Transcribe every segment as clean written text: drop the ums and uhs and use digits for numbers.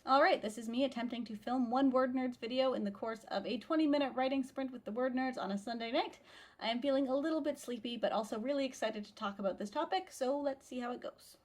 Alright, this is me attempting to film one WordNerds video in the course of a 20-minute writing sprint with the WordNerds on a Sunday night. I am feeling a little bit sleepy, but also really excited to talk about this topic, so let's see how it goes.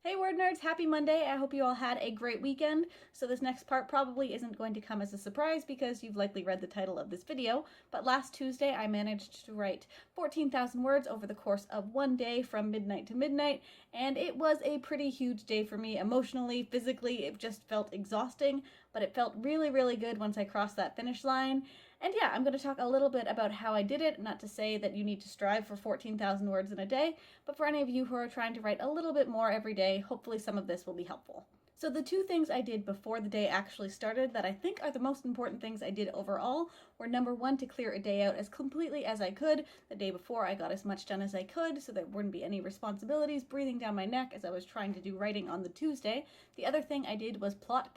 Hey WordNerds, happy Monday! I hope you all had a great weekend. So this next part probably isn't going to come as a surprise because you've likely read the title of this video, but last Tuesday I managed to write 14,000 words over the course of one day from midnight to midnight, and it was a pretty huge day for me emotionally, physically. It just felt exhausting, but it felt really, really good once I crossed that finish line. And yeah, I'm going to talk a little bit about how I did it, not to say that you need to strive for 14,000 words in a day, but for any of you who are trying to write a little bit more every day, hopefully some of this will be helpful. So the two things I did before the day actually started that I think are the most important things I did overall were number one, to clear a day out as completely as I could. The day before I got as much done as I could so there wouldn't be any responsibilities breathing down my neck as I was trying to do writing on the Tuesday. The other thing I did was plot.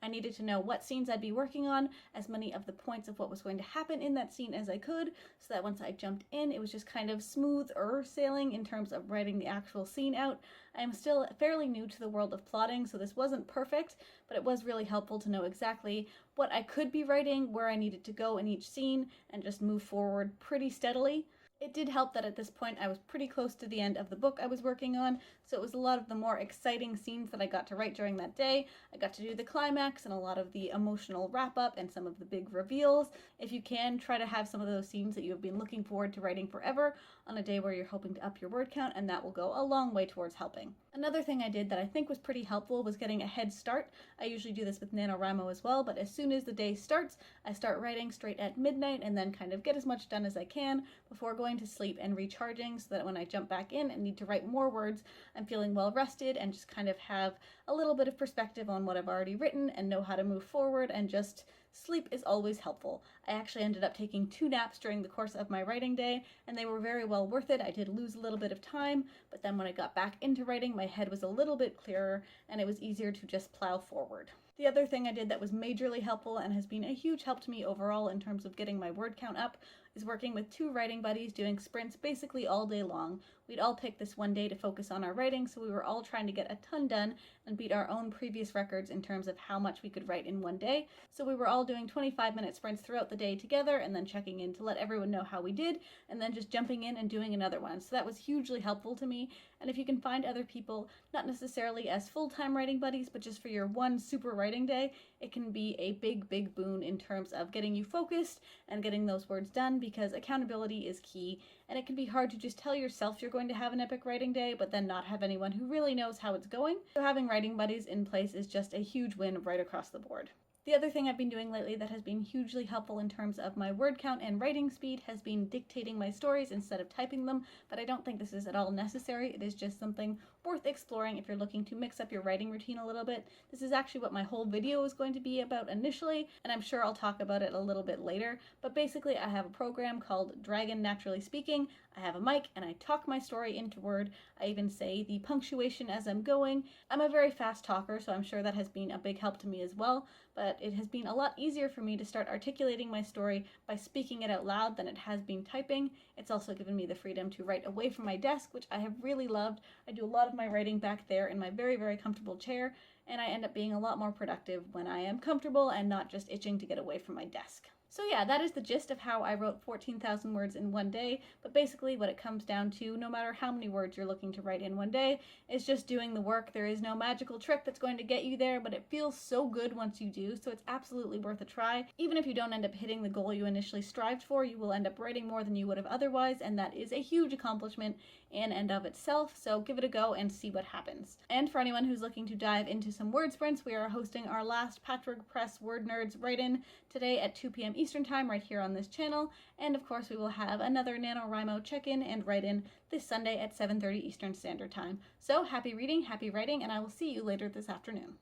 I needed to know what scenes I'd be working on, as many of the points of what was going to happen in that scene as I could, so that once I jumped in it was just kind of smoother sailing in terms of writing the actual scene out. I am still fairly new to the world of plotting, so this wasn't perfect, but it was really helpful to know exactly what I could be writing, where I needed to go in each scene, and just move forward pretty steadily. It did help that at this point I was pretty close to the end of the book I was working on, so it was a lot of the more exciting scenes that I got to write during that day. I got to do the climax and a lot of the emotional wrap-up and some of the big reveals. If you can, try to have some of those scenes that you have been looking forward to writing forever on a day where you're hoping to up your word count, and that will go a long way towards helping. Another thing I did that I think was pretty helpful was getting a head start. I usually do this with NaNoWriMo as well, but as soon as the day starts, I start writing straight at midnight and then kind of get as much done as I can before going to sleep and recharging, so that when I jump back in and need to write more words, I'm feeling well rested and just kind of have a little bit of perspective on what I've already written and know how to move forward, and just sleep is always helpful. I actually ended up taking 2 naps during the course of my writing day, and they were very well worth it. I did lose a little bit of time, but then when I got back into writing, my head was a little bit clearer and it was easier to just plow forward. The other thing I did that was majorly helpful and has been a huge help to me overall in terms of getting my word count up is working with 2 writing buddies doing sprints basically all day long. We'd all pick this one day to focus on our writing, so we were all trying to get a ton done and beat our own previous records in terms of how much we could write in one day. So we were all doing 25-minute sprints throughout the day together and then checking in to let everyone know how we did, and then just jumping in and doing another one. So that was hugely helpful to me. And if you can find other people, not necessarily as full-time writing buddies, but just for your one super writing day, it can be a big boon in terms of getting you focused and getting those words done, because accountability is key, and it can be hard to just tell yourself you're going to have an epic writing day but then not have anyone who really knows how it's going. So having writing buddies in place is just a huge win right across the board. The other thing I've been doing lately that has been hugely helpful in terms of my word count and writing speed has been dictating my stories instead of typing them, but I don't think this is at all necessary. It is just something worth exploring if you're looking to mix up your writing routine a little bit. This is actually what my whole video is going to be about initially, and I'm sure I'll talk about it a little bit later, but basically I have a program called Dragon Naturally Speaking. I have a mic and I talk my story into Word. I even say the punctuation as I'm going. I'm a very fast talker, so I'm sure that has been a big help to me as well, but it has been a lot easier for me to start articulating my story by speaking it out loud than it has been typing. It's also given me the freedom to write away from my desk, which I have really loved. I do a lot of my writing back there in my very comfortable chair, and I end up being a lot more productive when I am comfortable and not just itching to get away from my desk. So yeah, that is the gist of how I wrote 14,000 words in one day, but basically what it comes down to, no matter how many words you're looking to write in one day, is just doing the work. There is no magical trick that's going to get you there, but it feels so good once you do, so it's absolutely worth a try. Even if you don't end up hitting the goal you initially strived for, you will end up writing more than you would have otherwise, and that is a huge accomplishment in and of itself, so give it a go and see what happens. And for anyone who's looking to dive into some word sprints, we are hosting our last Patchwork Press WordNerds write-in today at 2 p.m. Eastern Time right here on this channel, and of course we will have another NaNoWriMo check-in and write-in this Sunday at 7:30 Eastern Standard Time. So happy reading, happy writing, and I will see you later this afternoon.